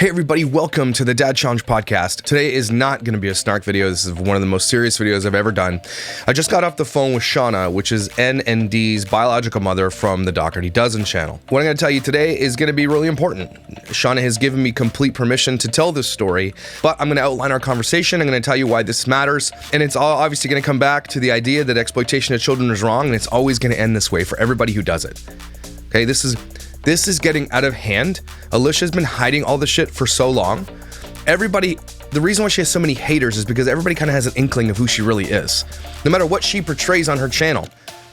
Hey everybody, welcome to the Dad Challenge podcast. Today is not going to be a snark video. This is one of the most serious videos I've ever done. I just got off the phone with Shauna, which is N and D's biological mother from the Dougherty Dozen channel. What I'm going to tell you today is going to be really important. Shauna has given me complete permission to tell this story, but I'm going to outline our conversation. I'm going to tell you why this matters, and it's all obviously going to come back to the idea that exploitation of children is wrong, and it's always going to end this way for everybody who does it. Okay, this is getting out of hand. Alicia's been hiding all the shit for so long. The reason why she has so many haters is because everybody kind of has an inkling of who she really is. No matter what she portrays on her channel,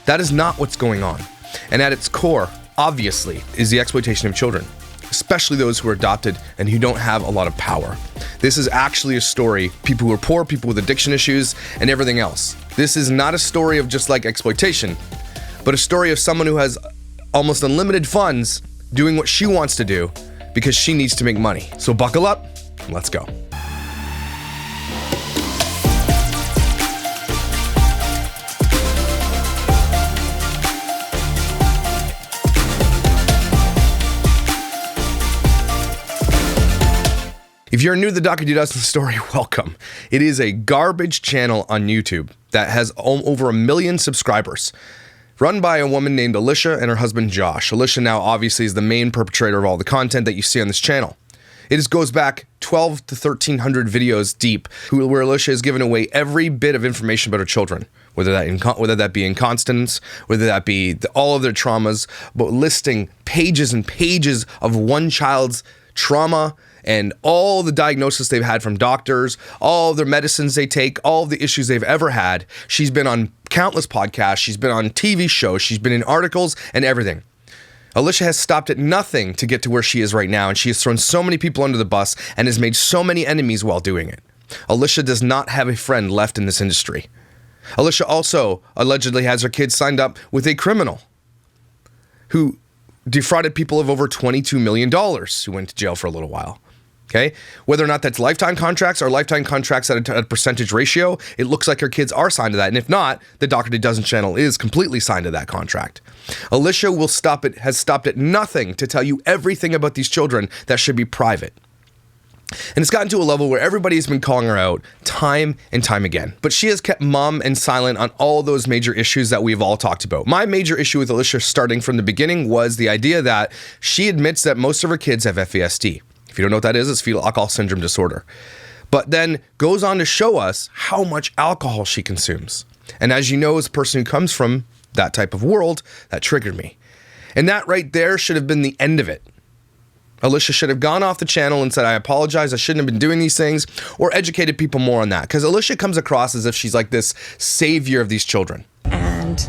that is not what's going on. And at its core, obviously, is the exploitation of children, especially those who are adopted and who don't have a lot of power. This is actually a story, people who are poor, people with addiction issues, and everything else. This is not a story of just like exploitation, but a story of someone who has almost unlimited funds doing what she wants to do because she needs to make money. So buckle up, and let's go. If you're new to the Dougherty Dozen story, welcome. It is a garbage channel on YouTube that has over 1 million subscribers. Run by a woman named Alicia and her husband Josh. Alicia now obviously is the main perpetrator of all the content that you see on this channel. It goes back 12 to 1,300 videos deep, where Alicia has given away every bit of information about her children, whether that be incontinence, whether that be all of their traumas, but listing pages and pages of one child's trauma and all the diagnosis they've had from doctors, all their medicines they take, all of the issues they've ever had. She's been on countless podcasts, she's been on TV shows, she's been in articles and everything. Alicia has stopped at nothing to get to where she is right now, and she has thrown so many people under the bus and has made so many enemies while doing it. Alicia does not have a friend left in this industry. Alicia also allegedly has her kids signed up with a criminal who defrauded people of over $22 million, who went to jail for a little while. Okay, whether or not that's lifetime contracts or lifetime contracts at a percentage ratio, it looks like her kids are signed to that. And if not, the Dougherty Dozen channel is completely signed to that contract. Alicia has stopped at nothing to tell you everything about these children that should be private. And it's gotten to a level where everybody's been calling her out time and time again. But she has kept mum and silent on all those major issues that we've all talked about. My major issue with Alicia starting from the beginning was the idea that she admits that most of her kids have FASD. If you don't know what that is, it's fetal alcohol syndrome disorder. But then goes on to show us how much alcohol she consumes. And as you know, as a person who comes from that type of world, that triggered me. And that right there should have been the end of it. Alicia should have gone off the channel and said, I apologize, I shouldn't have been doing these things, or educated people more on that. Because Alicia comes across as if she's like this savior of these children. And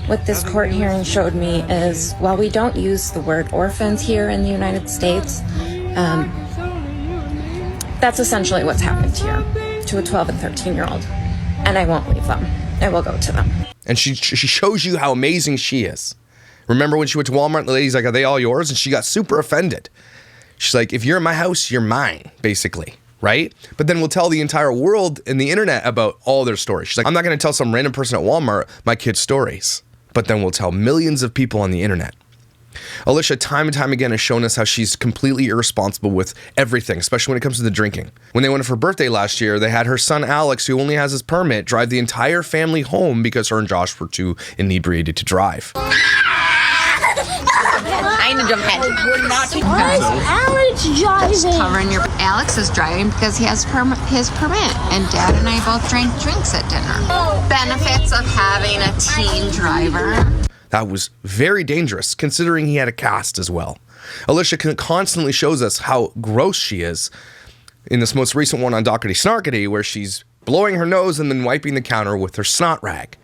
what this court hearing showed me is, while we don't use the word orphans here in the United States, that's essentially what's happened here to a 12 and 13-year-old. And I won't leave them. I will go to them. And she shows you how amazing she is. Remember when she went to Walmart and the lady's like, are they all yours? And she got super offended. She's like, if you're in my house, you're mine, basically, right? But then we'll tell the entire world and the internet about all their stories. She's like, I'm not going to tell some random person at Walmart my kids' stories. But then we'll tell millions of people on the internet. Alicia time and time again has shown us how she's completely irresponsible with everything, especially when it comes to the drinking. When they went for her birthday last year, they had her son Alex, who only has his permit, drive the entire family home because her and Josh were too inebriated to drive. I need to jump ahead. We're not Why is Alex driving? Covering your Alex is driving because he has his permit, and Dad and I both drank drinks at dinner. Benefits of having a teen driver. That was very dangerous, considering he had a cast as well. Alicia constantly shows us how gross she is in this most recent one on Dougherty Snarkety, where she's blowing her nose and then wiping the counter with her snot rag.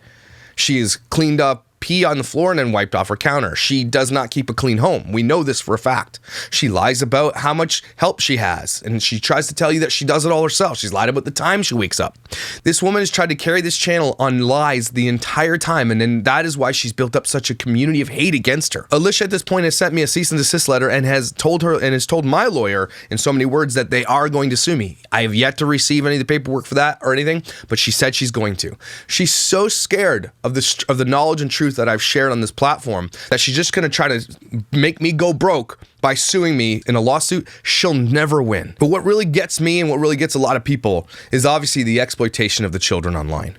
She is cleaned up pee on the floor and then wiped off her counter. She does not keep a clean home. We know this for a fact. She lies about how much help she has, and she tries to tell you that she does it all herself. She's lied about the time she wakes up. This woman has tried to carry this channel on lies the entire time, and then that is why she's built up such a community of hate against her. Alicia at this point has sent me a cease and desist letter and has told my lawyer in so many words that they are going to sue me. I have yet to receive any of the paperwork for that or anything, but she said she's going to. She's so scared of the knowledge and truth that I've shared on this platform, that she's just going to try to make me go broke by suing me in a lawsuit, she'll never win. But what really gets me and what really gets a lot of people is obviously the exploitation of the children online.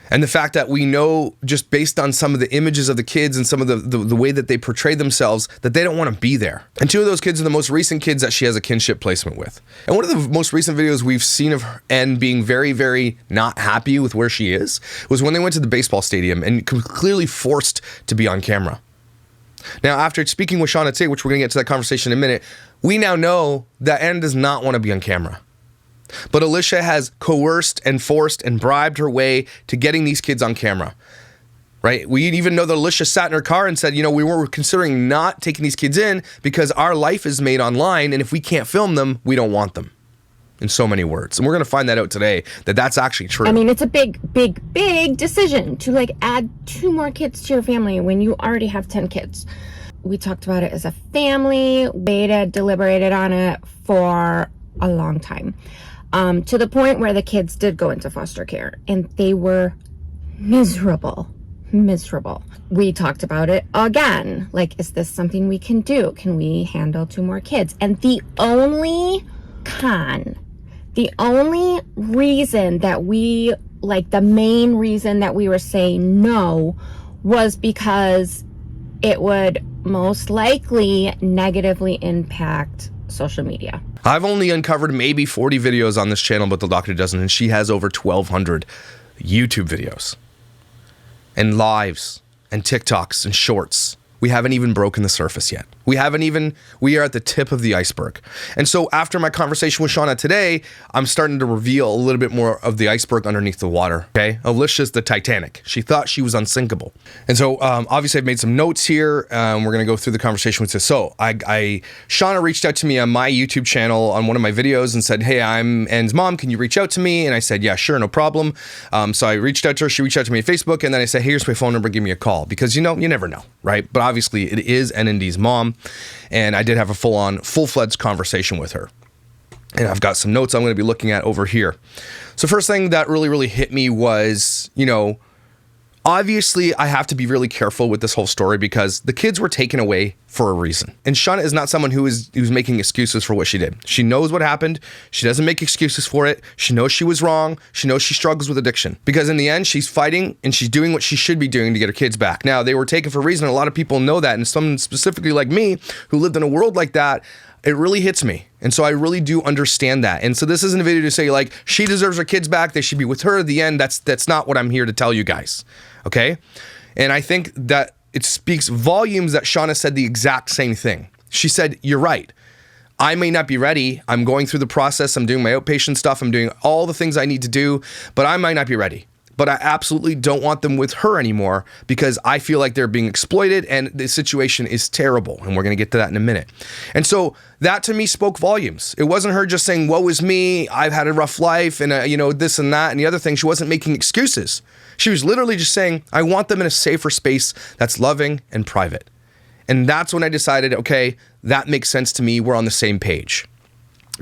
And the fact that we know, just based on some of the images of the kids and some of the way that they portray themselves, that they don't want to be there. And two of those kids are the most recent kids that she has a kinship placement with. And one of the most recent videos we've seen of her and being very, very not happy with where she is was when they went to the baseball stadium and clearly forced to be on camera. Now, after speaking with Shawna today, which we're going to get to that conversation in a minute, we now know that Ann does not want to be on camera. But Alicia has coerced and forced and bribed her way to getting these kids on camera, right? We even know that Alicia sat in her car and said, you know, we were considering not taking these kids in because our life is made online, and if we can't film them, we don't want them. In so many words. And we're going to find that out today, that that's actually true. I mean, it's a big, big, big decision to like add 2 more kids to your family when you already have 10 kids. We talked about it as a family, waited, deliberated on it for a long time. To the point where the kids did go into foster care and they were miserable. We talked about it again. Like, is this something we can do? Can we handle 2 more kids? And the only reason that we, like the main reason that we were saying no, was because it would most likely negatively impact social media. I've only uncovered maybe 40 videos on this channel, but the doctor doesn't, and she has over 1,200 YouTube videos and lives and TikToks and shorts. We haven't even broken the surface yet. We are at the tip of the iceberg. And so after my conversation with Shauna today, I'm starting to reveal a little bit more of the iceberg underneath the water, okay? Alicia's the Titanic. She thought she was unsinkable. And so obviously I've made some notes here. We're gonna go through the conversation with this. So Shauna reached out to me on my YouTube channel on one of my videos and said, hey, I'm Ann's mom, can you reach out to me? And I said, yeah, sure, no problem. So I reached out to her, she reached out to me on Facebook, and then I said, hey, here's my phone number, give me a call. Because you know, you never know, right? But obviously it is NND's mom. And I did have a full-fledged conversation with her. And I've got some notes I'm going to be looking at over here. So first thing that really, really hit me was, you know, obviously I have to be really careful with this whole story because the kids were taken away for a reason. And Shauna is not someone who's making excuses for what she did. She knows what happened. She doesn't make excuses for it. She knows she was wrong. She knows she struggles with addiction. Because in the end, she's fighting and she's doing what she should be doing to get her kids back. Now, they were taken for a reason. A lot of people know that. And someone specifically like me who lived in a world like that, it really hits me. And so I really do understand that. And so this isn't a video to say like, she deserves her kids back, they should be with her at the end. That's not what I'm here to tell you guys. Okay? And I think that it speaks volumes that Shauna said the exact same thing. She said, you're right. I may not be ready. I'm going through the process. I'm doing my outpatient stuff. I'm doing all the things I need to do, but I might not be ready. But I absolutely don't want them with her anymore because I feel like they're being exploited and the situation is terrible. And we're going to get to that in a minute. And so that to me spoke volumes. It wasn't her just saying, woe is me, I've had a rough life and, you know, this and that and the other thing. She wasn't making excuses. She was literally just saying, I want them in a safer space that's loving and private. And that's when I decided, okay, that makes sense to me. We're on the same page.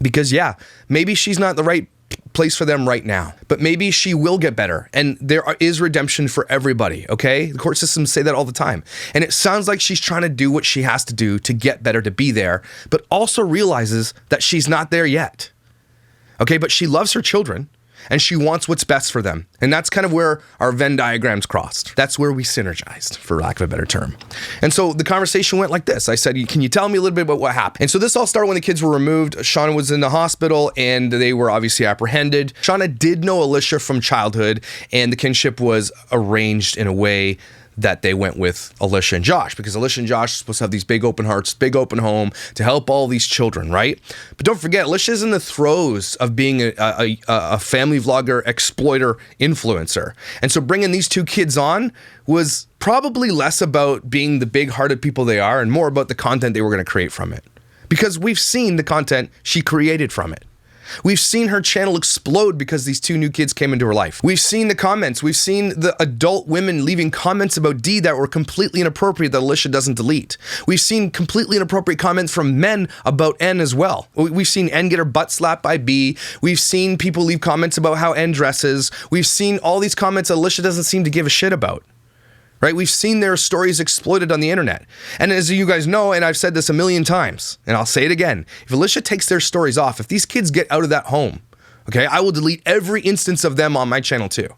Because yeah, maybe she's not the right place for them right now, but maybe she will get better and there is redemption for everybody, okay? The court systems say that all the time. And it sounds like she's trying to do what she has to do to get better, to be there, but also realizes that she's not there yet, okay? But she loves her children and she wants what's best for them. And that's kind of where our Venn diagrams crossed. That's where we synergized, for lack of a better term. And so the conversation went like this. I said, can you tell me a little bit about what happened? And so this all started when the kids were removed. Shauna was in the hospital and they were obviously apprehended. Shauna did know Alicia from childhood and the kinship was arranged in a way that they went with Alicia and Josh, because Alicia and Josh are supposed to have these big open hearts, big open home to help all these children, right? But don't forget, Alicia's in the throes of being a family vlogger, exploiter, influencer. And so bringing these 2 kids on was probably less about being the big-hearted people they are and more about the content they were going to create from it. Because we've seen the content she created from it. We've seen her channel explode because these 2 new kids came into her life. We've seen the comments. We've seen the adult women leaving comments about Dee that were completely inappropriate that Alicia doesn't delete. We've seen completely inappropriate comments from men about N as well. We've seen N get her butt slapped by B. We've seen people leave comments about how N dresses. We've seen all these comments that Alicia doesn't seem to give a shit about. right? We've seen their stories exploited on the internet. And as you guys know, and I've said this a million times, and I'll say it again, if Alicia takes their stories off, if these kids get out of that home, okay, I will delete every instance of them on my channel too,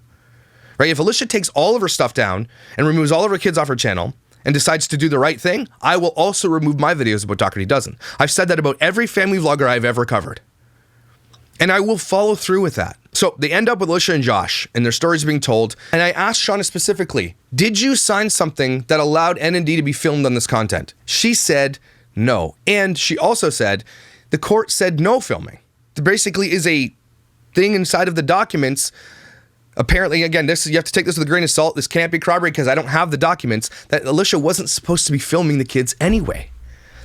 right? If Alicia takes all of her stuff down and removes all of her kids off her channel and decides to do the right thing, I will also remove my videos about Dougherty Doesn't. I've said that about every family vlogger I've ever covered. And I will follow through with that. So they end up with Alicia and Josh and their stories being told. And I asked Shawna specifically, did you sign something that allowed N&D to be filmed on this content? She said no. And she also said the court said no filming. There basically is a thing inside of the documents. Apparently, again, this, you have to take this with a grain of salt. This can't be corroborated because I don't have the documents, that Alicia wasn't supposed to be filming the kids anyway.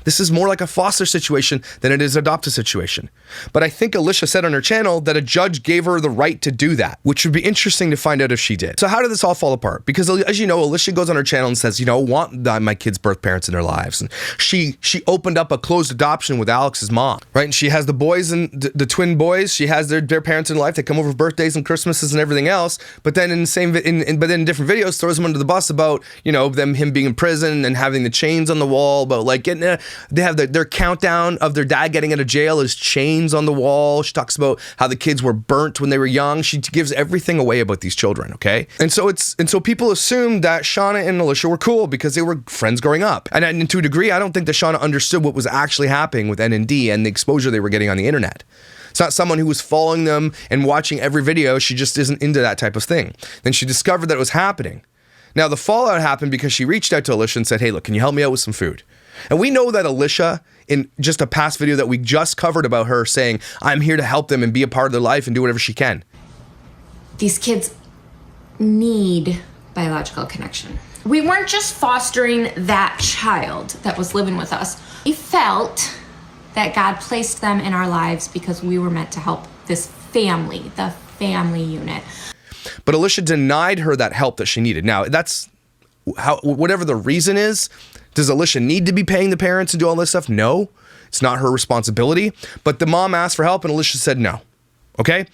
This is more like a foster situation than it is an adoptive situation. But I think Alicia said on her channel that a judge gave her the right to do that, which would be interesting to find out if she did. So how did this all fall apart? Because as you know, Alicia goes on her channel and says, you know, I want my kids' birth parents in their lives. And she opened up a closed adoption with Alex's mom, right? And she has the boys and the twin boys. She has their parents in life. They come over for birthdays and Christmases and everything else. But then in different videos, throws them under the bus about, you know, him being in prison and having the chains on the wall, about like getting they have their countdown of their dad getting out of jail is chains on the wall. She talks about how the kids were burnt when they were young. She gives everything away about these children, okay? And so people assume that Shawna and Alicia were cool because they were friends growing up. And to a degree, I don't think that Shawna understood what was actually happening with N&D and the exposure they were getting on the internet. It's not someone who was following them and watching every video. She just isn't into that type of thing. Then she discovered that it was happening. Now, the fallout happened because she reached out to Alicia and said, hey, look, can you help me out with some food? And we know that Alicia, in just a past video that we just covered about her saying, I'm here to help them and be a part of their life and do whatever she can. These kids need biological connection. We weren't just fostering that child that was living with us. We felt that God placed them in our lives because we were meant to help this family, the family unit. But Alicia denied her that help that she needed. Now, that's how, whatever the reason is, does Alicia need to be paying the parents and do all this stuff? No, it's not her responsibility. But the mom asked for help and Alicia said no. Okay?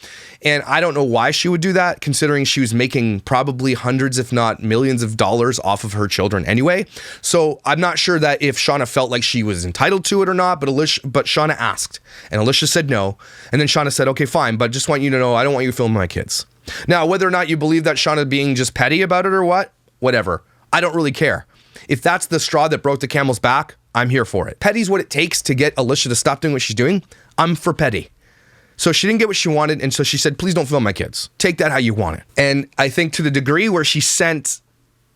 And I don't know why she would do that, considering she was making probably hundreds, if not millions of dollars off of her children anyway. So I'm not sure that if Shawna felt like she was entitled to it or not, but Shawna asked and Alicia said no. And then Shawna said, okay, fine, but just want you to know, I don't want you filming my kids. Now, whether or not you believe that Shawna being just petty about it or whatever, I don't really care. If that's the straw that broke the camel's back, I'm here for it. Petty's what it takes to get Alicia to stop doing what she's doing. I'm for petty. So she didn't get what she wanted, and so she said, please don't film my kids. Take that how you want it. And I think to the degree where she sent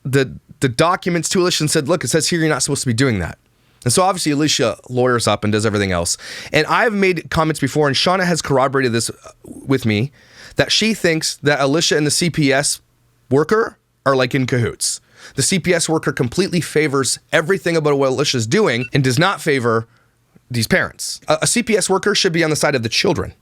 the documents to Alicia and said, look, it says here you're not supposed to be doing that. And so obviously Alicia lawyers up and does everything else. And I've made comments before, and Shawna has corroborated this with me, that she thinks that Alicia and the CPS worker are like in cahoots. The CPS worker completely favors everything about what Alicia's doing and does not favor these parents. A CPS worker should be on the side of the children.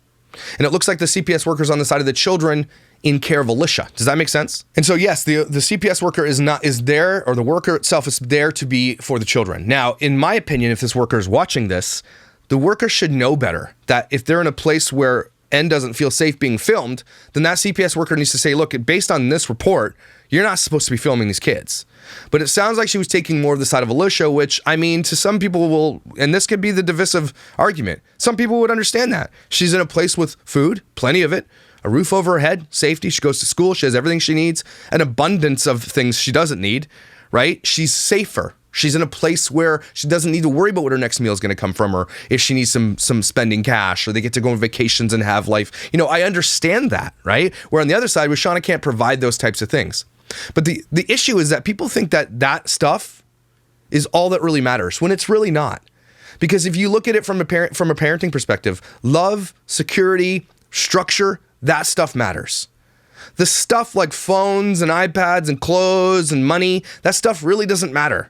And it looks like the CPS worker's on the side of the children in care of Alicia. Does that make sense? And so yes, the CPS worker is there, or the worker itself is there to be for the children. Now, in my opinion, if this worker is watching this, the worker should know better, that if they're in a place where N doesn't feel safe being filmed, then that CPS worker needs to say, look, based on this report, you're not supposed to be filming these kids. But it sounds like she was taking more of the side of Alicia, which, I mean, to some people will, and this could be the divisive argument, some people would understand that. She's in a place with food, plenty of it, a roof over her head, safety, she goes to school, she has everything she needs, an abundance of things she doesn't need, right? She's safer. She's in a place where she doesn't need to worry about what her next meal is going to come from, or if she needs some spending cash, or they get to go on vacations and have life. You know, I understand that, right? Where on the other side, where Shawna can't provide those types of things. But the issue is that people think that stuff is all that really matters, when it's really not. Because if you look at it from a parenting perspective, love, security, structure, that stuff matters. The stuff like phones and iPads and clothes and money, that stuff really doesn't matter.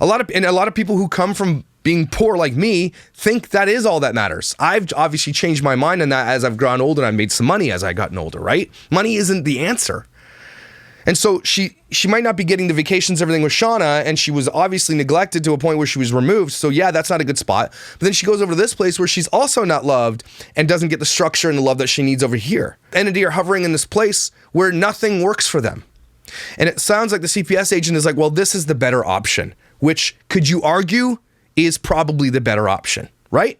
A lot of people who come from being poor like me think that is all that matters. I've obviously changed my mind on that as I've grown older and I've made some money as I've gotten older, right? Money isn't the answer. And so she might not be getting the vacations, everything with Shawna, and she was obviously neglected to a point where she was removed. So yeah, that's not a good spot. But then she goes over to this place where she's also not loved and doesn't get the structure and the love that she needs over here. N&D are hovering in this place where nothing works for them. And it sounds like the CPS agent is like, well, this is the better option, which could you argue is probably the better option, right?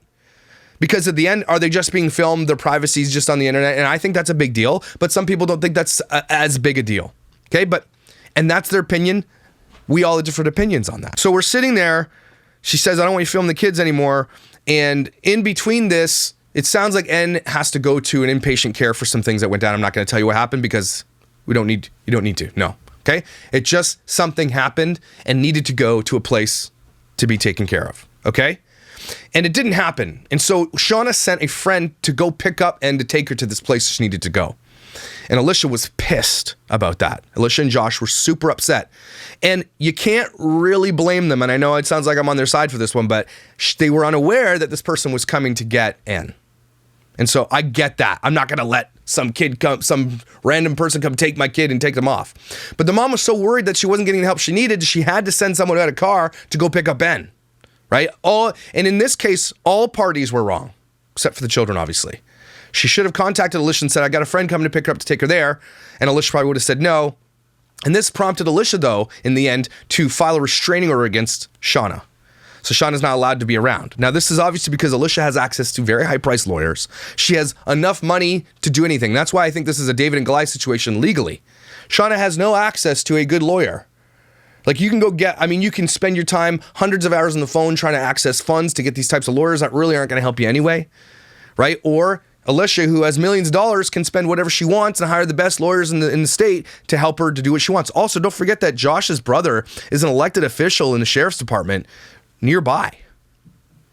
Because at the end, are they just being filmed? Their privacy is just on the internet. And I think that's a big deal, but some people don't think that's as big a deal. Okay, and that's their opinion. We all have different opinions on that. So we're sitting there. She says, I don't want you to film the kids anymore. And in between this, it sounds like N has to go to an inpatient care for some things that went down. I'm not going to tell you what happened because you don't need to. No. Okay. It just something happened and needed to go to a place to be taken care of. Okay. And it didn't happen. And so Shauna sent a friend to go pick up and to take her to this place she needed to go. And Alicia was pissed about that. Alicia and Josh were super upset. And you can't really blame them. And I know it sounds like I'm on their side for this one, but they were unaware that this person was coming to get N. And so I get that. I'm not going to let some random person come take my kid and take them off. But the mom was so worried that she wasn't getting the help she needed, she had to send someone out of a car to go pick up N. Right? And in this case, all parties were wrong, except for the children, obviously. She should have contacted Alicia and said, I got a friend coming to pick her up to take her there. And Alicia probably would have said no. And this prompted Alicia, though, in the end, to file a restraining order against Shauna. So Shauna's not allowed to be around. Now, this is obviously because Alicia has access to very high-priced lawyers. She has enough money to do anything. That's why I think this is a David and Goliath situation legally. Shauna has no access to a good lawyer. Like you can spend your time hundreds of hours on the phone trying to access funds to get these types of lawyers that really aren't going to help you anyway, right? Or Alicia, who has millions of dollars, can spend whatever she wants and hire the best lawyers in the state to help her to do what she wants. Also, don't forget that Josh's brother is an elected official in the sheriff's department nearby,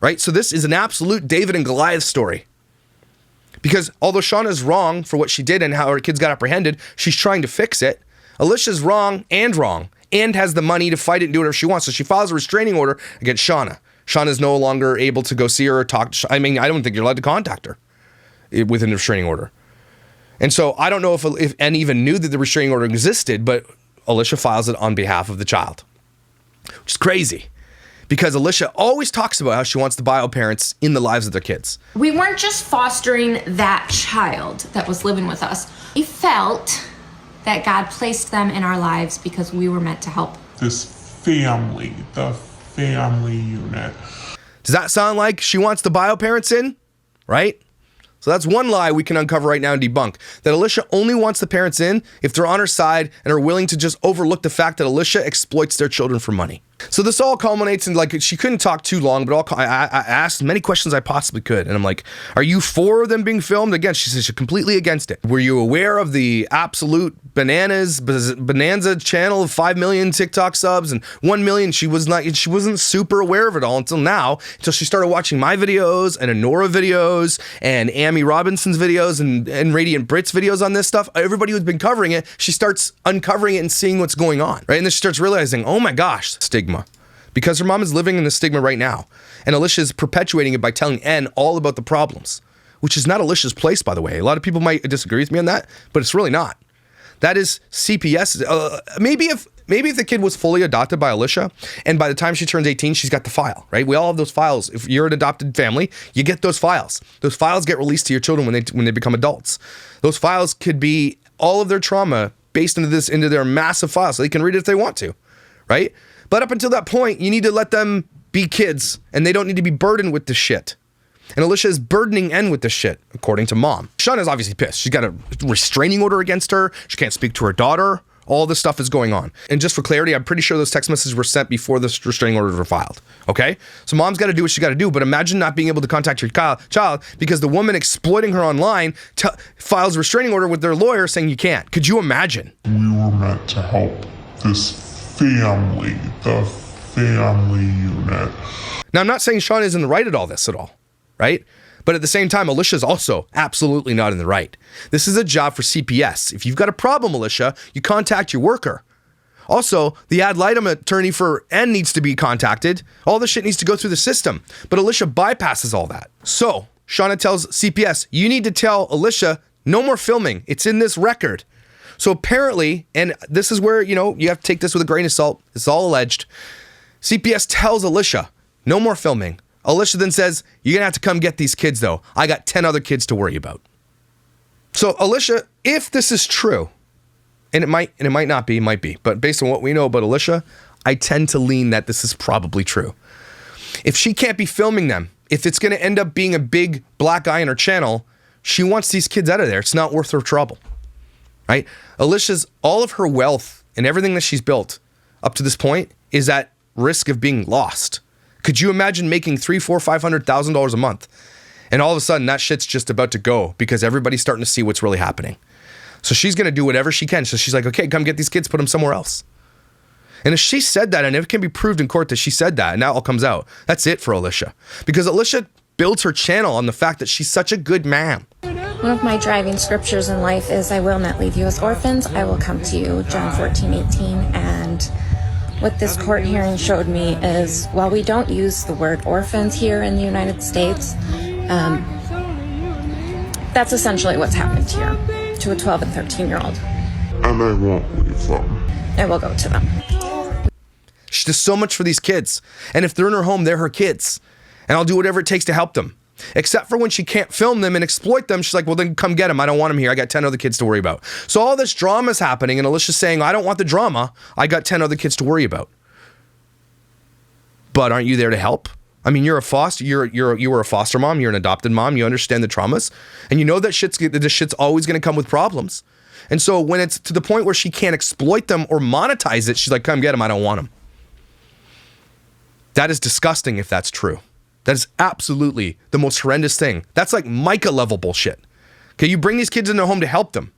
right? So this is an absolute David and Goliath story. Because although Shauna's wrong for what she did and how her kids got apprehended, she's trying to fix it. Alicia's wrong and has the money to fight it and do whatever she wants. So she files a restraining order against Shauna. Shauna's no longer able to go see her or talk. I don't think you're allowed to contact her within the restraining order. And so I don't know if N even knew that the restraining order existed, but Alicia files it on behalf of the child, which is crazy because Alicia always talks about how she wants the bio parents in the lives of their kids. We weren't just fostering that child that was living with us. We felt that God placed them in our lives because we were meant to help. This family, the family unit. Does that sound like she wants the bio parents in? Right? So that's one lie we can uncover right now and debunk. That Alicia only wants the parents in if they're on her side and are willing to just overlook the fact that Alicia exploits their children for money. So this all culminates in, like, she couldn't talk too long, but I asked many questions I possibly could. And I'm like, are you for them being filmed? Again, she says she's completely against it. Were you aware of the absolute bonanza channel of 5 million TikTok subs and 1 million? She wasn't super aware of it all until now, until she started watching my videos and Honora videos and Amy Robinson's videos and Radiant Brit's videos on this stuff. Everybody who's been covering it, she starts uncovering it and seeing what's going on, right? And then she starts realizing, oh my gosh, stigma. Because her mom is living in the stigma right now. And Alicia is perpetuating it by telling N all about the problems, which is not Alicia's place, by the way. A lot of people might disagree with me on that, but it's really not. That is CPS. Maybe if the kid was fully adopted by Alicia, and by the time she turns 18, she's got the file, right? We all have those files. If you're an adopted family, you get those files. Those files get released to your children when they become adults. Those files could be all of their trauma based into their massive files, so they can read it if they want to, right? But up until that point, you need to let them be kids, and they don't need to be burdened with this shit. And Alicia is burdening N with this shit, according to mom. Shauna's obviously pissed. She's got a restraining order against her. She can't speak to her daughter. All this stuff is going on. And just for clarity, I'm pretty sure those text messages were sent before the restraining orders were filed. Okay? So mom's got to do what she got to do, but imagine not being able to contact your child because the woman exploiting her online files a restraining order with their lawyer saying you can't. Could you imagine? We were meant to help this family, the family unit. Now, I'm not saying Shauna is in the right at all this at all, right? But at the same time, Alicia's also absolutely not in the right. This is a job for CPS. If you've got a problem, Alicia, you contact your worker. Also, the ad litem attorney for N needs to be contacted. All this shit needs to go through the system. But Alicia bypasses all that. So, Shauna tells CPS, you need to tell Alicia, no more filming. It's in this record. So apparently, and this is where, you have to take this with a grain of salt. It's all alleged. CPS tells Alicia, no more filming. Alicia then says, you're going to have to come get these kids, though. I got 10 other kids to worry about. So Alicia, if this is true, and it might not be, might be, but based on what we know about Alicia, I tend to lean that this is probably true. If she can't be filming them, if it's going to end up being a big black eye in her channel, she wants these kids out of there. It's not worth her trouble, right? Alicia's, all of her wealth and everything that she's built up to this point is at risk of being lost. Could you imagine making $300,000, $400,000, $500,000 a month? And all of a sudden that shit's just about to go because everybody's starting to see what's really happening. So she's going to do whatever she can. So she's like, okay, come get these kids, put them somewhere else. And if she said that, and if it can be proved in court that she said that, and that all comes out, that's it for Alicia. Because Alicia builds her channel on the fact that she's such a good mom. One of my driving scriptures in life is, I will not leave you as orphans, I will come to you, John 14:18. And what this court hearing showed me is, while we don't use the word orphans here in the United States, that's essentially what's happened here to a 12 and 13-year-old. And I won't leave them. I will go to them. She does so much for these kids. And if they're in her home, they're her kids. And I'll do whatever it takes to help them. Except for when she can't film them and exploit them, she's like, well, then come get them. I don't want them here. I got 10 other kids to worry about. So all this drama is happening, and Alicia's saying, I don't want the drama. I got 10 other kids to worry about. But aren't you there to help? I mean, you were a foster mom. You're an adopted mom. You understand the traumas. And you know that this shit's always going to come with problems. And so when it's to the point where she can't exploit them or monetize it, she's like, come get them. I don't want them. That is disgusting if that's true. That is absolutely the most horrendous thing. That's like Micah level bullshit. Okay, you bring these kids in their home to help them.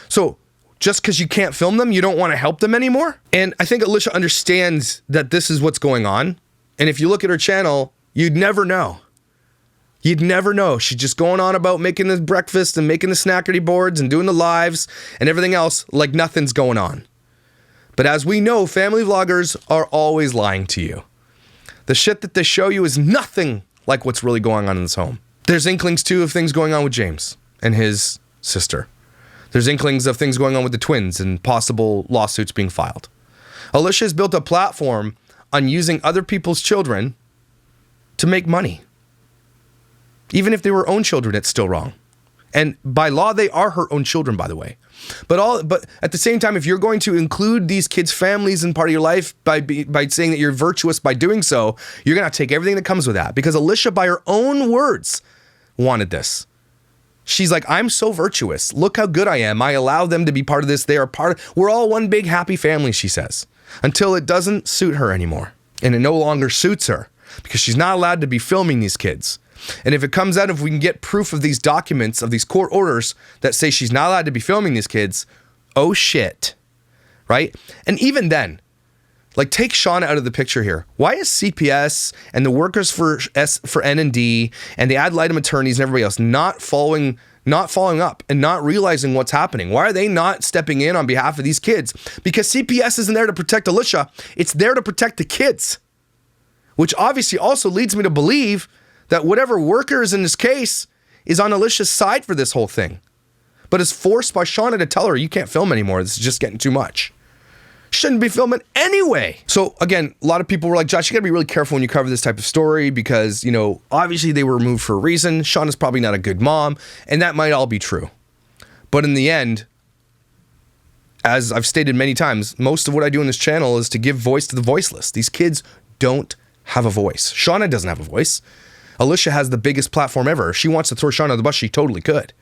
So just because you can't film them, you don't want to help them anymore? And I think Alicia understands that this is what's going on. And if you look at her channel, you'd never know. You'd never know. She's just going on about making the breakfast and making the snackerty boards and doing the lives and everything else like nothing's going on. But as we know, family vloggers are always lying to you. The shit that they show you is nothing like what's really going on in this home. There's inklings too of things going on with James and his sister. There's inklings of things going on with the twins and possible lawsuits being filed. Alicia has built a platform on using other people's children to make money. Even if they were her own children, it's still wrong. And by law, they are her own children, by the way. But at the same time, if you're going to include these kids' families in part of your life by saying that you're virtuous by doing so, you're going to take everything that comes with that. Because Alicia, by her own words, wanted this. She's like, I'm so virtuous. Look how good I am. I allow them to be part of this. They are we're all one big happy family, she says. Until it doesn't suit her anymore. And it no longer suits her. Because she's not allowed to be filming these kids. And if it comes out, if we can get proof of these documents, of these court orders that say she's not allowed to be filming these kids, oh shit, right? And even then, like, take Shauna out of the picture here. Why is CPS and the workers for N&D and the ad litem attorneys and everybody else not following up and not realizing what's happening? Why are they not stepping in on behalf of these kids? Because CPS isn't there to protect Alicia. It's there to protect the kids, which obviously also leads me to believe that whatever worker is in this case is on Alicia's side for this whole thing, but is forced by Shauna to tell her, you can't film anymore. This is just getting too much. Shouldn't be filming anyway. So again, a lot of people were like, Josh, you gotta be really careful when you cover this type of story because, you know, obviously they were removed for a reason. Shauna's probably not a good mom, and that might all be true. But in the end, as I've stated many times, most of what I do on this channel is to give voice to the voiceless. These kids don't have a voice. Shauna doesn't have a voice. Alicia has the biggest platform ever. If she wants to throw Shauna on the bus, she totally could,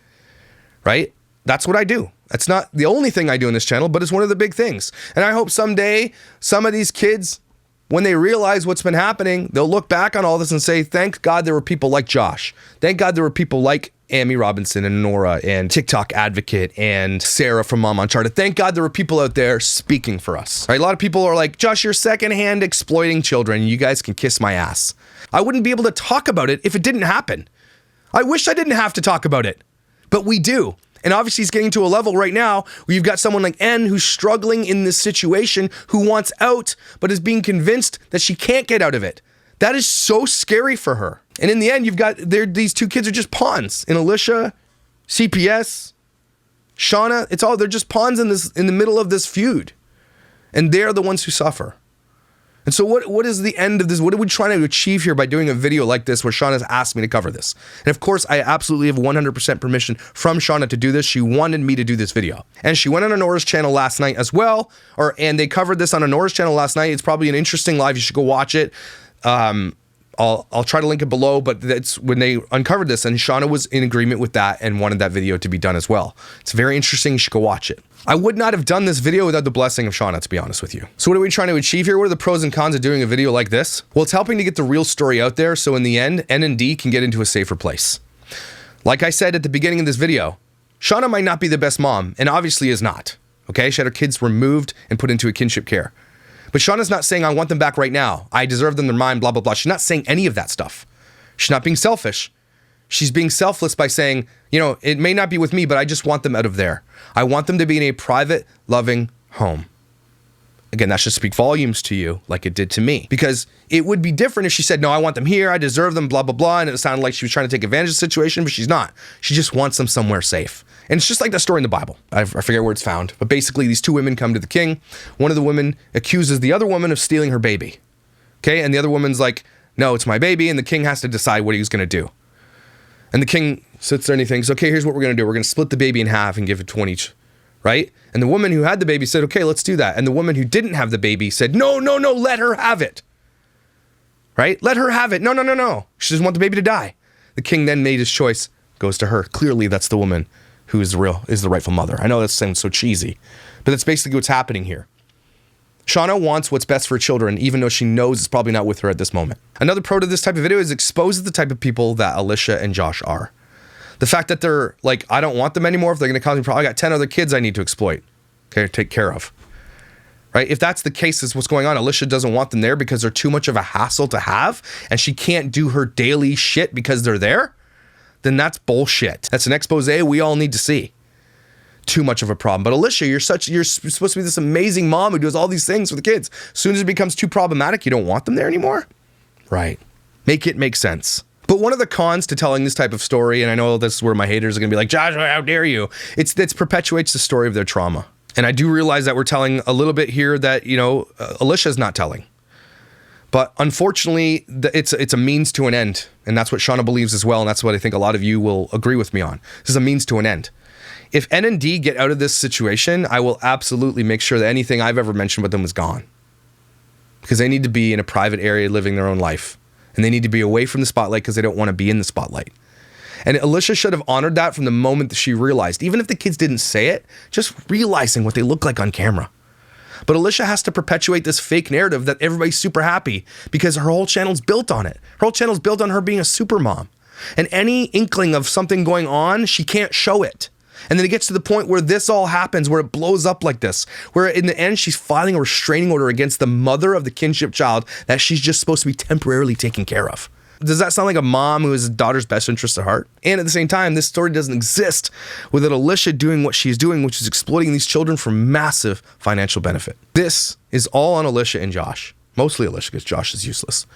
right? That's what I do. That's not the only thing I do on this channel, but it's one of the big things. And I hope someday some of these kids, when they realize what's been happening, they'll look back on all this and say, thank God there were people like Josh. Thank God there were people like Amy Robinson and Nora and TikTok Advocate and Sarah from Mom Uncharted. Thank God there were people out there speaking for us. Right? A lot of people are like, Josh, you're secondhand exploiting children. You guys can kiss my ass. I wouldn't be able to talk about it if it didn't happen. I wish I didn't have to talk about it, but we do. And obviously he's getting to a level right now where you've got someone like N who's struggling in this situation, who wants out, but is being convinced that she can't get out of it. That is so scary for her. And in the end, you've got, these two kids are just pawns. In Alicia, CPS, Shauna, they're just pawns in the middle of this feud. And they're the ones who suffer. And so what is the end of this? What are we trying to achieve here by doing a video like this where Shawna's asked me to cover this? And of course, I absolutely have 100% permission from Shawna to do this. She wanted me to do this video. And she went on Honora's channel last night as well, and they covered this on Honora's channel last night. It's probably an interesting live. You should go watch it. I'll try to link it below, but that's when they uncovered this, and Shawna was in agreement with that and wanted that video to be done as well. It's very interesting. You should go watch it. I would not have done this video without the blessing of Shawna, to be honest with you. So what are we trying to achieve here? What are the pros and cons of doing a video like this? Well, it's helping to get the real story out there, so in the end, N and D can get into a safer place. Like I said at the beginning of this video, Shawna might not be the best mom, and obviously is not. Okay, she had her kids removed and put into a kinship care. But Shawna's not saying, I want them back right now. I deserve them, they're mine, blah, blah, blah. She's not saying any of that stuff. She's not being selfish. She's being selfless by saying, you know, it may not be with me, but I just want them out of there. I want them to be in a private, loving home. Again, that should speak volumes to you like it did to me. Because it would be different if she said, no, I want them here, I deserve them, blah, blah, blah. And it sounded like she was trying to take advantage of the situation, but she's not. She just wants them somewhere safe. And it's just like that story in the Bible. I forget where it's found. But basically, these two women come to the king. One of the women accuses the other woman of stealing her baby. Okay? And the other woman's like, no, it's my baby. And the king has to decide what he's going to do. And the king sits there and he thinks, okay, here's what we're going to do. We're going to split the baby in half and give it to one each. Right? And the woman who had the baby said, okay, let's do that. And the woman who didn't have the baby said, no, no, no, let her have it. Right? Let her have it. No, no, no, no. She doesn't want the baby to die. The king then made his choice, goes to her. Clearly, that's the woman who is the rightful mother. I know that sounds so cheesy, but that's basically what's happening here. Shawna wants what's best for children, even though she knows it's probably not with her at this moment. Another pro to this type of video is exposes the type of people that Alicia and Josh are. The fact that they're like, I don't want them anymore. If they're going to cause me problems, I got 10 other kids I need to exploit. Okay, take care of. Right? If that's the case, is what's going on. Alicia doesn't want them there because they're too much of a hassle to have, and she can't do her daily shit because they're there. Then that's bullshit. That's an expose we all need to see. Too much of a problem. But Alicia, you're supposed to be this amazing mom who does all these things for the kids. As soon as it becomes too problematic, you don't want them there anymore? Right. Make it make sense. But one of the cons to telling this type of story, and I know this is where my haters are going to be like, Joshua, how dare you? It perpetuates the story of their trauma. And I do realize that we're telling a little bit here that, you know, Alicia's not telling. But unfortunately, it's a means to an end. And that's what Shawna believes as well. And that's what I think a lot of you will agree with me on. This is a means to an end. If N and D get out of this situation, I will absolutely make sure that anything I've ever mentioned with them is gone. Because they need to be in a private area living their own life. And they need to be away from the spotlight because they don't want to be in the spotlight. And Alicia should have honored that from the moment that she realized, even if the kids didn't say it, just realizing what they look like on camera. But Alicia has to perpetuate this fake narrative that everybody's super happy because her whole channel's built on it. Her whole channel's built on her being a super mom. And any inkling of something going on, she can't show it. And then it gets to the point where this all happens, where it blows up like this, where in the end, she's filing a restraining order against the mother of the kinship child that she's just supposed to be temporarily taking care of. Does that sound like a mom who has a daughter's best interest at heart? And at the same time, this story doesn't exist without Alicia doing what she's doing, which is exploiting these children for massive financial benefit. This is all on Alicia and Josh. Mostly Alicia, because Josh is useless.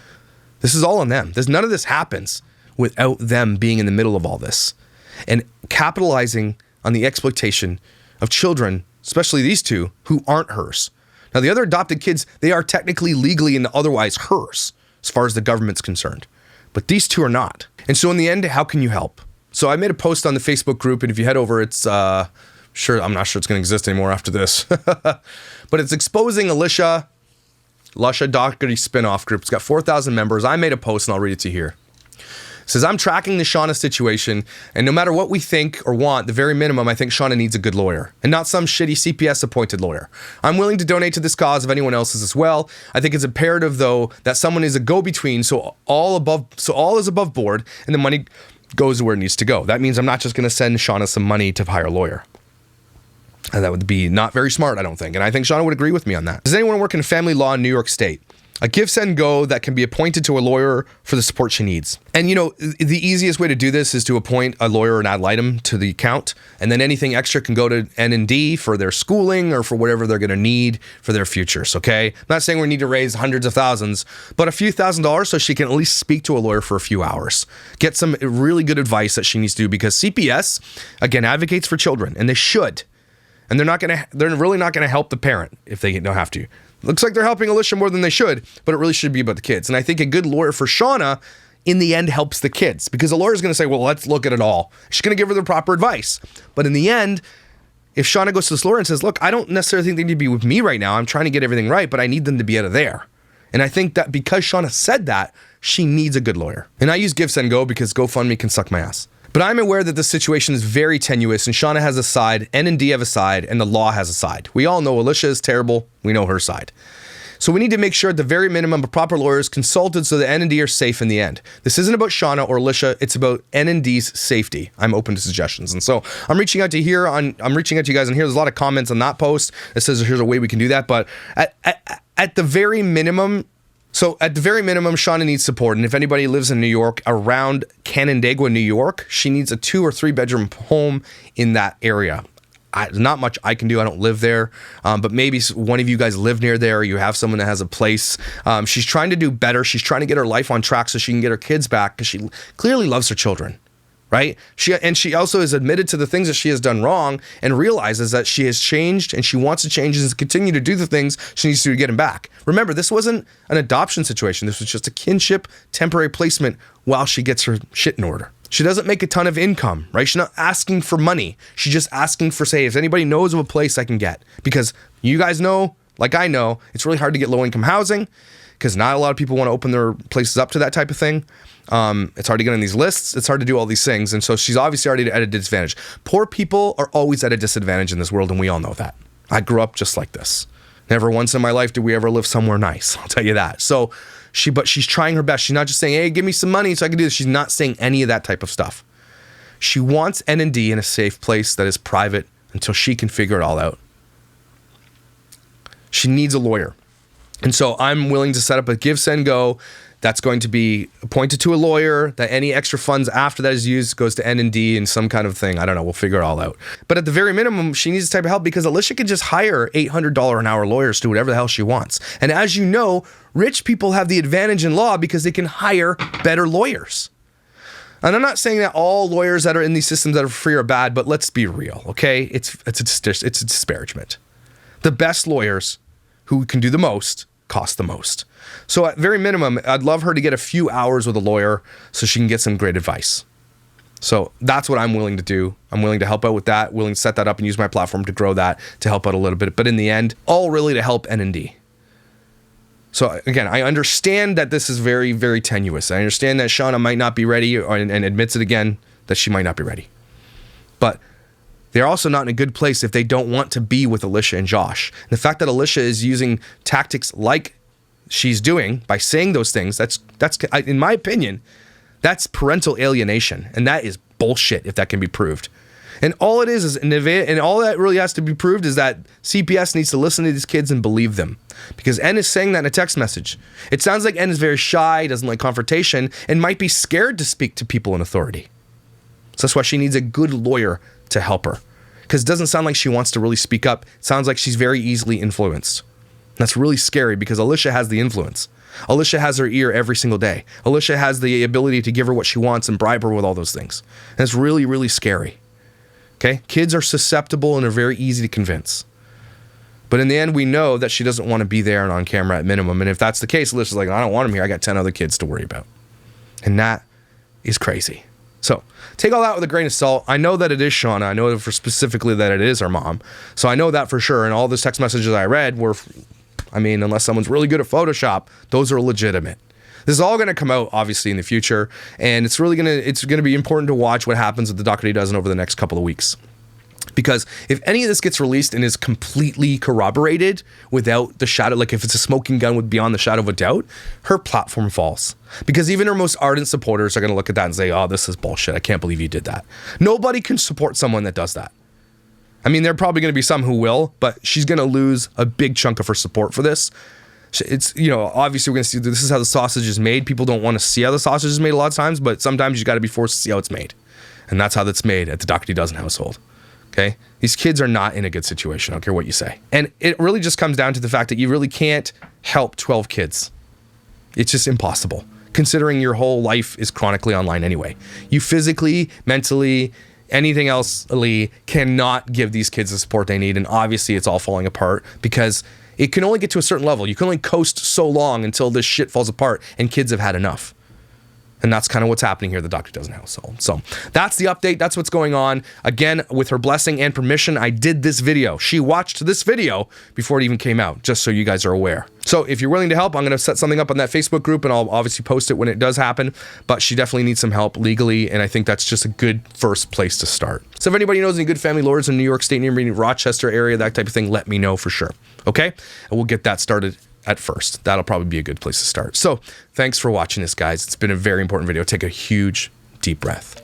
This is all on them. None of this happens without them being in the middle of all this and capitalizing on the exploitation of children, especially these two, who aren't hers. Now, the other adopted kids, they are technically, legally, and otherwise hers, as far as the government's concerned. But these two are not. And so in the end, how can you help? So I made a post on the Facebook group, and if you head over, it's, I'm not sure it's going to exist anymore after this. But it's exposing Alicia Dougherty spinoff group. It's got 4,000 members. I made a post, and I'll read it to you here. It says, I'm tracking the Shawna situation, and no matter what we think or want, the very minimum, I think Shawna needs a good lawyer, and not some shitty CPS appointed lawyer. I'm willing to donate to this cause if anyone else is as well. I think it's imperative, though, that someone is a go-between, so all is above board, and the money goes where it needs to go. That means I'm not just going to send Shawna some money to hire a lawyer. And that would be not very smart, I don't think. And I think Shawna would agree with me on that. Does anyone work in family law in New York State? A give, send, go that can be appointed to a lawyer for the support she needs. And you know, the easiest way to do this is to appoint a lawyer ad litem to the account, and then anything extra can go to N&D for their schooling or for whatever they're gonna need for their futures, okay? I'm not saying we need to raise hundreds of thousands, but a few $1,000s so she can at least speak to a lawyer for a few hours. Get some really good advice that she needs to do, because CPS, again, advocates for children, and they should. And they're really not gonna help the parent if they don't have to. Looks like they're helping Alicia more than they should, but it really should be about the kids. And I think a good lawyer for Shauna in the end helps the kids, because the lawyer's going to say, well, let's look at it all. She's going to give her the proper advice. But in the end, if Shauna goes to this lawyer and says, look, I don't necessarily think they need to be with me right now. I'm trying to get everything right, but I need them to be out of there. And I think that because Shauna said that, she needs a good lawyer. And I use Give, Send, Go because GoFundMe can suck my ass. But I'm aware that the situation is very tenuous, and Shauna has a side, N&D have a side, and the law has a side. We all know Alicia is terrible. We know her side. So we need to make sure at the very minimum a proper lawyer is consulted so that N&D are safe in the end. This isn't about Shauna or Alicia, it's about N&D's safety. I'm open to suggestions. And so I'm reaching out to you guys on here. There's a lot of comments on that post that says here's a way we can do that. But at the very minimum, Shauna needs support. And if anybody lives in New York, around Canandaigua, New York, she needs a 2 or 3 bedroom home in that area. Not much I can do. I don't live there. But maybe one of you guys live near there. Or you have someone that has a place. She's trying to do better. She's trying to get her life on track so she can get her kids back, because she clearly loves her children, right? She also has admitted to the things that she has done wrong and realizes that she has changed, and she wants to change and continue to do the things she needs to get them back. Remember, this wasn't an adoption situation. This was just a kinship temporary placement while she gets her shit in order. She doesn't make a ton of income, right? She's not asking for money. She's just asking for, say, if anybody knows of a place I can get. Because you guys know, like I know, it's really hard to get low-income housing, because not a lot of people want to open their places up to that type of thing. It's hard to get on these lists. It's hard to do all these things. And so she's obviously already at a disadvantage. Poor people are always at a disadvantage in this world, and we all know that. I grew up just like this. Never once in my life did we ever live somewhere nice. I'll tell you that. So but she's trying her best. She's not just saying, hey, give me some money so I can do this. She's not saying any of that type of stuff. She wants N&D in a safe place that is private until she can figure it all out. She needs a lawyer. And so I'm willing to set up a Give, Send, Go that's going to be appointed to a lawyer, that any extra funds after that is used goes to N&D and some kind of thing. I don't know. We'll figure it all out. But at the very minimum, she needs this type of help, because Alicia can just hire $800 an hour lawyers to do whatever the hell she wants. And as you know, rich people have the advantage in law because they can hire better lawyers. And I'm not saying that all lawyers that are in these systems that are free are bad, but let's be real, okay? It's a disparagement. The best lawyers who can do the most cost the most. So at very minimum, I'd love her to get a few hours with a lawyer so she can get some great advice. So that's what I'm willing to do. I'm willing to help out with that, willing to set that up and use my platform to grow that, to help out a little bit. But in the end, all really to help N&D. So again, I understand that this is very, very tenuous. I understand that Shauna might not be ready, and admits it again that she might not be ready. But they're also not in a good place if they don't want to be with Alicia and Josh. And the fact that Alicia is using tactics like she's doing by saying those things, that's in my opinion, that's parental alienation, and that is bullshit if that can be proved. And all it is and all that really has to be proved is that CPS needs to listen to these kids and believe them, because N is saying that in a text message. It sounds like N is very shy, doesn't like confrontation, and might be scared to speak to people in authority. So that's why she needs a good lawyer to help her, because it doesn't sound like she wants to really speak up. It sounds like she's very easily influenced. That's really scary, because Alicia has the influence. Alicia has her ear every single day. Alicia has the ability to give her what she wants and bribe her with all those things. And it's really, really scary. Okay? Kids are susceptible and are very easy to convince. But in the end, we know that she doesn't want to be there and on camera at minimum. And if that's the case, Alicia's like, I don't want him here. I got 10 other kids to worry about. And that is crazy. So take all that with a grain of salt. I know that it is Shauna. I know for specifically that it is her mom. So I know that for sure. And all those text messages I read were, unless someone's really good at Photoshop, those are legitimate. This is all going to come out, obviously, in the future. And it's going to be important to watch what happens with the Dougherty dozen over the next couple of weeks. Because if any of this gets released and is completely corroborated without the shadow, like if it's a smoking gun with beyond the shadow of a doubt, her platform falls. Because even her most ardent supporters are going to look at that and say, oh, this is bullshit. I can't believe you did that. Nobody can support someone that does that. There are probably going to be some who will, but she's going to lose a big chunk of her support for this. It's, obviously we're going to see this is how the sausage is made. People don't want to see how the sausage is made a lot of times, but sometimes you got to be forced to see how it's made. And that's how that's made at the Dougherty dozen household. Okay? These kids are not in a good situation. I don't care what you say. And it really just comes down to the fact that you really can't help 12 kids. It's just impossible, considering your whole life is chronically online anyway. You physically, mentally, anything else cannot give these kids the support they need. And obviously it's all falling apart because It can only get to a certain level. You can only coast so long until this shit falls apart and kids have had enough. And that's kind of what's happening here at the Dr. Dozen household. So that's the update. That's what's going on. Again, with her blessing and permission, I did this video. She watched this video before it even came out, just so you guys are aware. So if you're willing to help, I'm going to set something up on that Facebook group, and I'll obviously post it when it does happen. But she definitely needs some help legally, and I think that's just a good first place to start. So if anybody knows any good family lawyers in New York State, near me, Rochester area, that type of thing, let me know for sure. Okay? And we'll get that started at first. That'll probably be a good place to start. So thanks for watching this, guys. It's been a very important video. Take a huge, deep breath.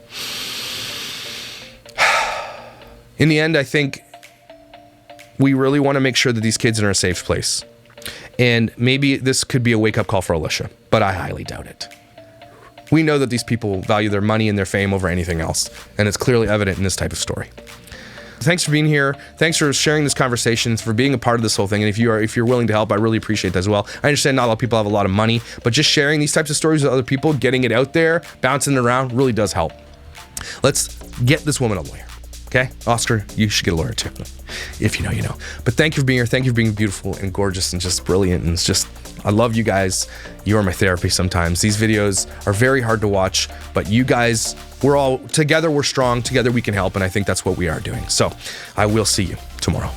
In the end, I think we really want to make sure that these kids are in a safe place. And maybe this could be a wake-up call for Alicia, but I highly doubt it. We know that these people value their money and their fame over anything else, and it's clearly evident in this type of story. Thanks for being here. Thanks for sharing this conversation, for being a part of this whole thing. And if you're willing to help, I really appreciate that as well. I understand not a lot of people have a lot of money, but just sharing these types of stories with other people, getting it out there, bouncing it around, really does help. Let's get this woman a lawyer. Okay? Oscar, you should get a lawyer too. If you know, you know. But thank you for being here. Thank you for being beautiful and gorgeous and just brilliant. And it's just, I love you guys. You are my therapy sometimes. These videos are very hard to watch, but you guys, we're all together, we're strong, together we can help, and I think that's what we are doing. So I will see you tomorrow.